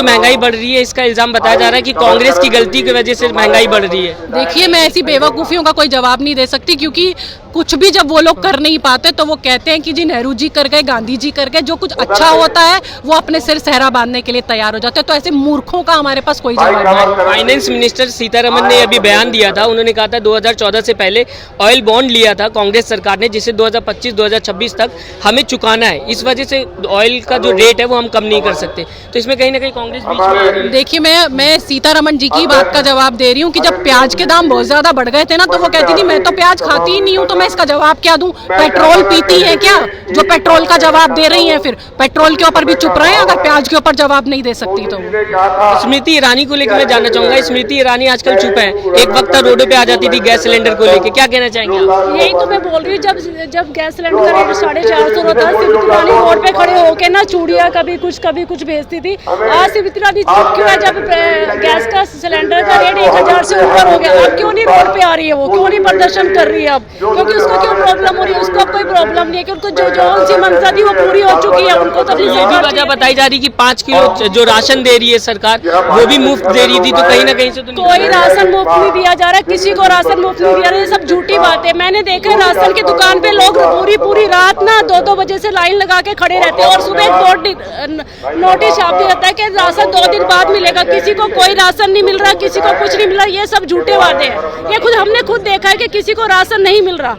जो महंगाई बढ़ रही है इसका इल्जाम बताया जा रहा है कि कांग्रेस की गलती की वजह से महंगाई बढ़ रही है। देखिए, मैं ऐसी बेवकूफ़ियों का कोई जवाब नहीं दे सकती, क्योंकि कुछ भी जब वो लोग कर नहीं पाते तो वो कहते हैं कि जी नेहरू जी कर गए, गांधी जी कर गए। जो कुछ अच्छा होता है वो अपने सिर सहरा बांधने के लिए तैयार हो जाते हैं। तो ऐसे मूर्खों का हमारे पास कोई जवाब नहीं। फाइनेंस मिनिस्टर सीतारमन ने अभी बयान दिया था, उन्होंने कहा था 2014 से पहले ऑयल बॉन्ड लिया था कांग्रेस सरकार ने, जिसे 2025-2026 तक हमें चुकाना है। इस वजह से ऑयल का जो रेट है वो हम कम नहीं कर सकते। तो इसमें कहीं ना कहीं कांग्रेस बीच में आ रही है। देखिए, मैं सीतारमन जी की बात का जवाब दे रही हूँ कि जब प्याज के दाम बहुत ज्यादा बढ़ गए थे ना, तो वो कहती थी मैं तो प्याज खाती ही नहीं हूँ, तो मैं इसका जवाब क्या दूं? पेट्रोल पीती है क्या जो पेट्रोल का जवाब दे रही हैं? फिर पेट्रोल के ऊपर भी चुप रहे हैं अगर प्याज के ऊपर जवाब नहीं दे सकती तो। स्मृति ईरानी को लेकर मैं जानना चाहूंगा, स्मृति ईरानी आजकल चुप है, एक वक्त रोडों पे आ जाती थी गैस सिलेंडर को लेकर, क्या कहना चाहेंगे आप? यही तो मैं बोल रही हूँ, जब गैस सिलेंडर का रेट 450 होता है, स्मृति ईरानी रोड पे खड़े होके ना चूड़ियाँ कभी कुछ भेजती थी। आज स्मृति ईरानी चुप क्यों है? जब गैस का सिलेंडर का रेट 1000 से ऊपर हो गया, अब क्यों नहीं रोड पे आ रही है? वो क्यों नहीं प्रदर्शन कर रही है अब? क्योंकि उसको क्यों प्रॉब्लम हो रही है? उसको कोई प्रॉब्लम नहीं है कि उनको जो उनकी मंशा थी वो पूरी हो चुकी है। उनको तो ये भी वजह बताई जा रही है कि 5 किलो जो राशन दे रही है सरकार वो भी मुफ्त दे रही थी, तो कहीं ना कहीं से तो कोई राशन मुफ्त नहीं दिया जा रहा है, किसी को राशन मुफ्त नहीं दिया जा रहा है। सब झूठी बात है। मैंने देखा राशन की दुकान पे लोग पूरी रात ना 2-2 बजे से लाइन लगा के खड़े रहते हैं और सुबह एक नोटिस छाप दिया जाता है कि राशन 2 दिन बाद मिलेगा। किसी को कोई राशन नहीं मिल रहा, किसी को कुछ नहीं मिल रहा। ये सब झूठे वादे हैं। ये हमने खुद देखा है कि किसी को राशन नहीं मिल रहा।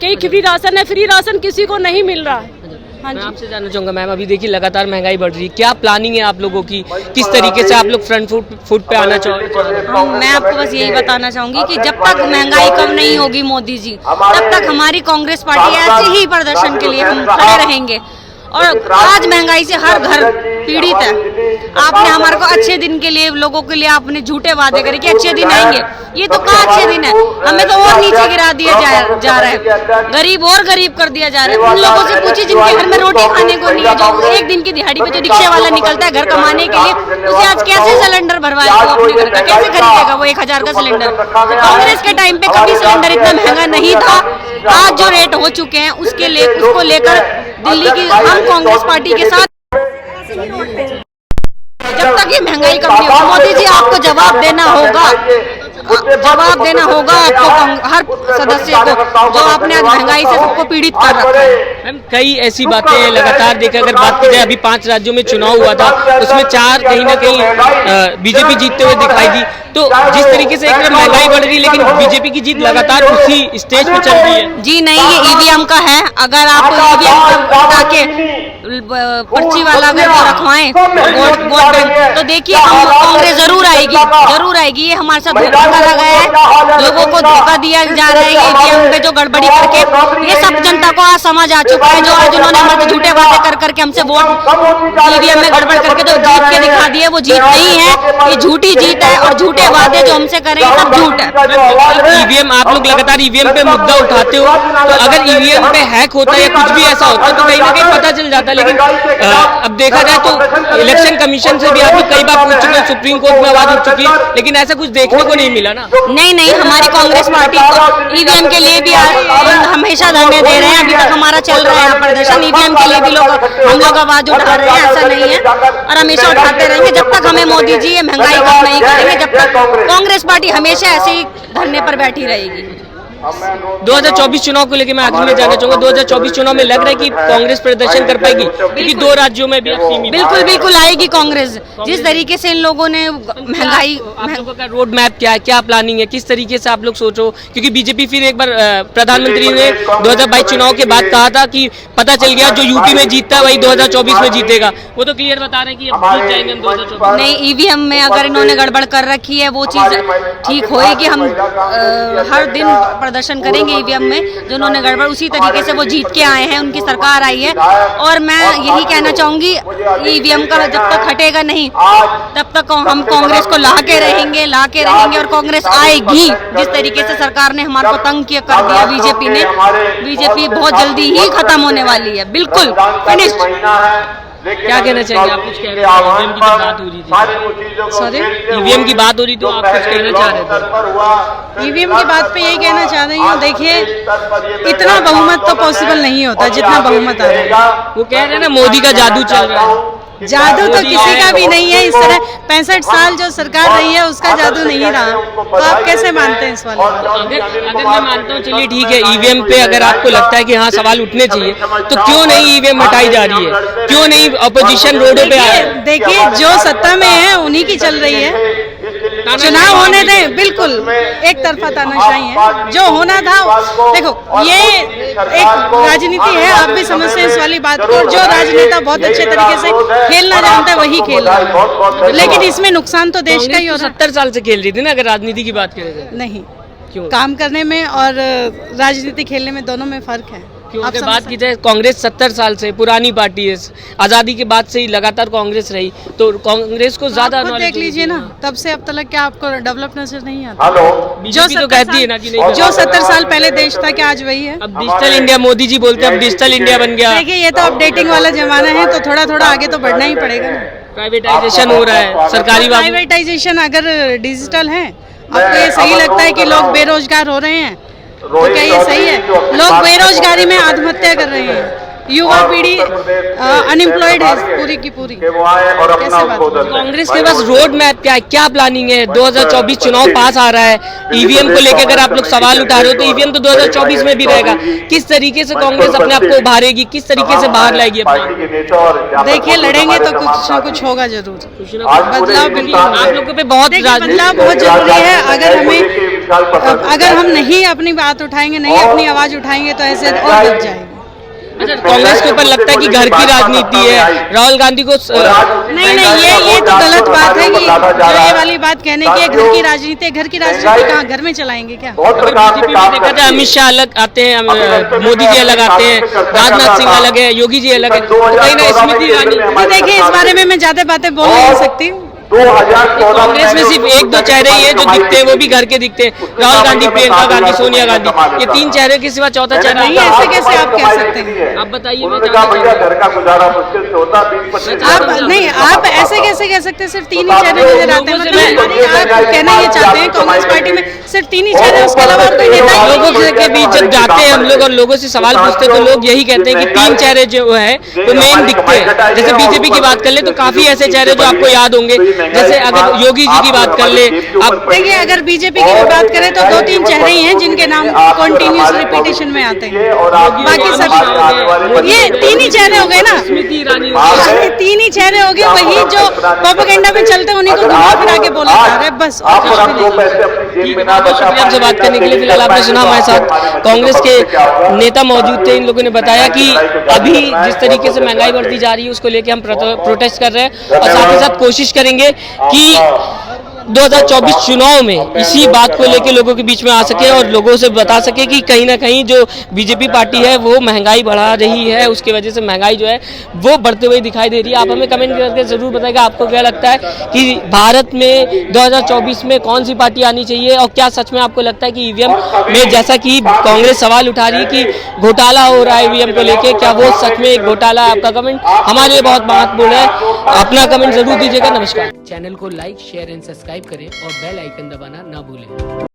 कहीं फ्री राशन है, फ्री राशन किसी को नहीं मिल रहा। हाँ मैं आपसे जानना चाहूंगा मैम, अभी देखिए लगातार महंगाई बढ़ रही है, क्या प्लानिंग है आप लोगों की? किस तरीके से आप लोग फ्रंट फुट पे आना चाहोगे? मैं आपको बस यही बताना चाहूंगी कि जब तक महंगाई कम नहीं होगी मोदी जी, तब तक हमारी कांग्रेस पार्टी ऐसे ही प्रदर्शन के लिए हम खड़े रहेंगे। और आज महंगाई से हर घर पीड़ित है। आपने हमारे को अच्छे दिन के लिए, लोगों के लिए आपने झूठे वादे करे कि अच्छे दिन आएंगे। ये तो कहाँ अच्छे दिन है? हमें तो और नीचे गिरा दिया जा रहा है, गरीब और गरीब कर दिया जा रहा है। उन लोगों से पूछिए जिनके घर में रोटी खाने को नहीं है, जो एक दिन की दिहाड़ी पे जो रिक्शे वाला निकलता है घर कमाने के लिए, उसे आज कैसे सिलेंडर भरवाएगा? वो अपने घर का कैसे खरीदेगा वो 1000 का सिलेंडर? कांग्रेस के टाइम पे कभी सिलेंडर इतना महंगा नहीं था। आज जो रेट हो चुके हैं उसको लेकर दिल्ली की हम कांग्रेस पार्टी के साथ, जब तक ये महंगाई कम नहीं होगी, मोदी जी आपको जवाब देना होगा आपको, हर सदस्य को, जो आपने आज महंगाई से सबको पीड़ित कर रखा है। मैम कई ऐसी बातें हैं लगातार देखा, अगर बात की जाए अभी 5 राज्यों में चुनाव हुआ था, उसमें 4 कहीं ना कहीं बीजेपी जीतते हुए दिखाई दी। तो जिस तरीके से एक तरफ महंगाई बढ़ रही है लेकिन बीजेपी की जीत लगातार उसी स्टेज पे चल रही है। जी नहीं, ये ईवीएम का है। अगर आप ईवीएम हटा के पर्ची वाला अगर वो रखवाएं वोट बैंक, तो देखिए हम कांग्रेस जरूर आएगी। ये हमारे साथ धोखा करा गया है, लोगों को धोखा दिया जा रहा है ईवीएम पे जो गड़बड़ी करके। ये सब जनता को आज समझ आ चुका है। जो आज उन्होंने हमारे झूठे वादे कर करके हमसे वोट ईवीएम में गड़बड़ करके जो जीत के दिखा दिए, वो जीत नहीं है, ये झूठी जीत है। और झूठे वादे जो हमसे करें सब झूठ है। ईवीएम, आप लोग लगातार ईवीएम पे मुद्दा उठाते हो, तो अगर ईवीएम पे हैक होता है या कुछ भी ऐसा होता है तो कहीं ना कहीं पता चल जाता है। लेकिन अब देखा जाए तो इलेक्शन कमीशन से भी आप लोग कई बार पूछ चुके हैं, सुप्रीम कोर्ट में आवाज उठ चुकी है, लेकिन ऐसा कुछ देखने को नहीं मिला ना। नहीं, हमारी कांग्रेस पार्टी को ईवीएम के लिए भी हमेशा धरने दे रहे हैं। अभी तक हमारा चल रहा है प्रदर्शन, ईवीएम के लिए भी हम लोग आवाज उठा रहे हैं, ऐसा नहीं है। और हमेशा उठाते रहेंगे जब तक हमें मोदी जी ये महंगाई कम नहीं करेंगे, जब तक कांग्रेस पार्टी हमेशा ऐसे ही धरने पर बैठी रहेगी। 2024 चुनाव को लेकर मैं आखिर में जानना चाहूंगा, 2024 चुनाव में लग रहा है कि कांग्रेस प्रदर्शन कर पाएगी? क्योंकि 2 राज्यों में भी बिल्कुल आएगी कांग्रेस। जिस तरीके से इन लोगों ने महंगाई, आप लोगों का रोड मैप क्या है, क्या प्लानिंग है, किस तरीके से आप लोग सोचो? क्योंकि बीजेपी फिर एक बार प्रधानमंत्री ने 2022 चुनाव के बाद कहा था कि पता चल गया जो यूपी में जीतता है वही 2024 में जीतेगा, वो तो क्लियर बता रहे हैं कि अब जीत जाएंगे हम 2024। नहीं, ईवीएम में अगर इन्होंने गड़बड़ कर रखी है वो चीज ठीक होएगी। हम हर दिन प्रदर्शन करेंगे ईवीएम में, जो उन्होंने गड़बड़, उसी तरीके से वो जीत के आए हैं, उनकी सरकार आई है। और मैं यही कहना चाहूंगी, ईवीएम का जब तक हटेगा नहीं तब तक हम कांग्रेस को ला के रहेंगे और कांग्रेस आएगी। जिस तरीके से सरकार ने हमारे को तंग किया कर दिया बीजेपी बहुत जल्दी ही खत्म होने वाली है, बिल्कुल फिनिश्ड। क्या कहना चाहिए? आप कुछ कह रहे थे, ईवीएम की बात हो रही थी। सॉरी, ईवीएम की बात हो रही तो आप कुछ कहना चाह रहे थे? ईवीएम की बात पे यही कहना चाह रही हूँ, देखिए इतना बहुमत तो पॉसिबल नहीं होता जितना बहुमत आ रहा है। वो कह रहे हैं ना मोदी का जादू चल रहा है। जादू तो किसी का भी नहीं है। इस तरह 65 साल जो सरकार रही है उसका जादू नहीं रहा, तो आप कैसे मानते हैं इस वाले? अगर मैं मानता हूँ, चलिए ठीक है, ईवीएम पे अगर आपको लगता है कि हाँ सवाल उठने चाहिए, तो क्यों नहीं ईवीएम हटाई जा रही है? क्यों नहीं अपोजिशन रोडों पे आए? देखिए जो सत्ता में है उन्हीं की चल रही है, चुनाव होने दें। बिल्कुल एक तरफा तानाशाही है, जो होना था। देखो ये एक राजनीति है, आप भी समझते हैं इस वाली बात को। जो राजनेता बहुत अच्छे तरीके से खेलना जानता है वही खेल रहा है, लेकिन इसमें नुकसान तो देश का ही हो रहा है। 70 साल से खेल रही थी ना, अगर राजनीति की बात करें तो। नहीं, क्यों? काम करने में और राजनीति खेलने में दोनों में फर्क है। क्यों? आप अगर समझ बात की जाए, कांग्रेस 70 साल से पुरानी पार्टी है, आजादी के बाद से ही लगातार कांग्रेस रही, तो कांग्रेस को ज्यादा आप खुद knowledge देख लीजिए होगी। ना, तब से अब तक क्या आपको डेवलप नजर नहीं आता? बीजेपी तो कहती है ना कि नहीं। जो 70 साल पहले देश था क्या आज वही है? अब डिजिटल इंडिया, मोदी जी बोलते हैं अब डिजिटल इंडिया बन गया, देखिए ये तो अपडेटिंग वाला जमाना है, तो थोड़ा थोड़ा आगे तो बढ़ना ही पड़ेगा ना। प्राइवेटाइजेशन हो रहा है, सरकारी बाबू। प्राइवेटाइजेशन अगर डिजिटल है, आपको ये सही लगता है कि लोग बेरोजगार हो रहे हैं? तो क्या ये सही है? लोग बेरोजगारी में आत्महत्या कर रहे हैं, युवा पीढ़ी अनएम्प्लॉयड है पूरी की पूरी। कैसे बात? कांग्रेस के पास रोड मैप क्या है, क्या प्लानिंग है? 2024 चुनाव पास आ रहा है, ईवीएम को लेकर अगर आप लोग सवाल उठा रहे हो, तो ईवीएम तो 2024 में भी रहेगा। किस तरीके से कांग्रेस अपने आप को उभारेगी, किस तरीके से बाहर लाएगी अपना? देखिए लड़ेंगे तो कुछ न कुछ होगा जरूर। बदलाव बिल्कुल, आप लोगों पे बहुत बदलाव बहुत जरूरी है। अगर हम नहीं अपनी बात उठाएंगे, नहीं अपनी आवाज उठाएंगे, तो ऐसे और बच जाएंगे। अच्छा, कांग्रेस के ऊपर लगता है कि घर की राजनीति है, राहुल गांधी को नहीं, ये तो गलत बात है कि जो ये वाली बात कहने की है, घर की राजनीति कहाँ घर में चलाएंगे क्या? बीजेपी में देखा जाए, अमित शाह अलग आते हैं, मोदी जी अलग आते हैं, राजनाथ सिंह अलग है, योगी जी अलग है, तो कहीं ना स्मृति ईरानी। देखिए इस बारे में मैं ज्यादा बातें बोल नहीं सकती। कांग्रेस में सिर्फ एक दो चेहरे ही है जो दिखते हैं, वो भी घर के दिखते हैं, राहुल गांधी, प्रियंका गांधी, सोनिया गांधी, ये 3 चेहरे के सिवा चौथा चेहरा नहीं, ऐसे कैसे आप कह सकते हैं? आप बताइए। आप ऐसे कैसे कह सकते हैं? सिर्फ 3 ही चेहरे नजर आते हैं? मतलब आप कहना ये चाहते हैं कांग्रेस पार्टी में सिर्फ 3 ही चेहरे, उसके अलावा और कोई नेता ही नहीं? लोगों के बीच जब जाते हैं हम लोग और लोगों से सवाल पूछते हैं, तो लोग यही कहते हैं कि 3 चेहरे जो है वो मेन दिखते हैं। जैसे बीजेपी की बात कर ले तो काफी ऐसे चेहरे जो आपको याद होंगे, जैसे अगर योगी जी की बात कर ले आप। देखिए अगर बीजेपी की भी बात करें तो 2-3 चेहरे ही हैं जिनके नाम कंटिन्यूस रिपीटेशन में आते हैं, बाकी सब ये 3 ही चेहरे हो गए ना। स्मृति ईरानी 3 ही चेहरे हो गए, वही जो प्रोपेगेंडा में चलते हैं उन्हीं को घुमा फिरा के बोला जा रहा है, बस और कुछ भी नहीं। शुक्रिया आपसे बात करने के लिए। फिलहाल आपने सुना हमारे साथ कांग्रेस के नेता मौजूद थे, इन लोगों ने बताया कि अभी जिस तरीके से महंगाई बढ़ती जा रही है उसको लेके हम प्रोटेस्ट कर रहे हैं, और साथ ही साथ कोशिश करेंगे कि 2024 चुनाव में इसी बात को लेके लोगों के बीच में आ सके और लोगों से बता सके कि कहीं ना कहीं जो बीजेपी पार्टी है वो महंगाई बढ़ा रही है, उसकी वजह से महंगाई जो है वो बढ़ते हुए दिखाई दे रही है। आप हमें कमेंट करके जरूर बताइएगा आपको क्या लगता है कि भारत में 2024 में कौन सी पार्टी आनी चाहिए, और क्या सच में आपको लगता है कि ईवीएम में, जैसा कि कांग्रेस सवाल उठा रही है कि घोटाला हो रहा है ईवीएम को लेके, क्या वो सच में एक घोटाला है? आपका कमेंट हमारे लिए बहुत महत्वपूर्ण है, अपना कमेंट जरूर दीजिएगा। नमस्कार। चैनल को लाइक, शेयर एंड सब्सक्राइब करें और बेल आइकन दबाना ना भूलें।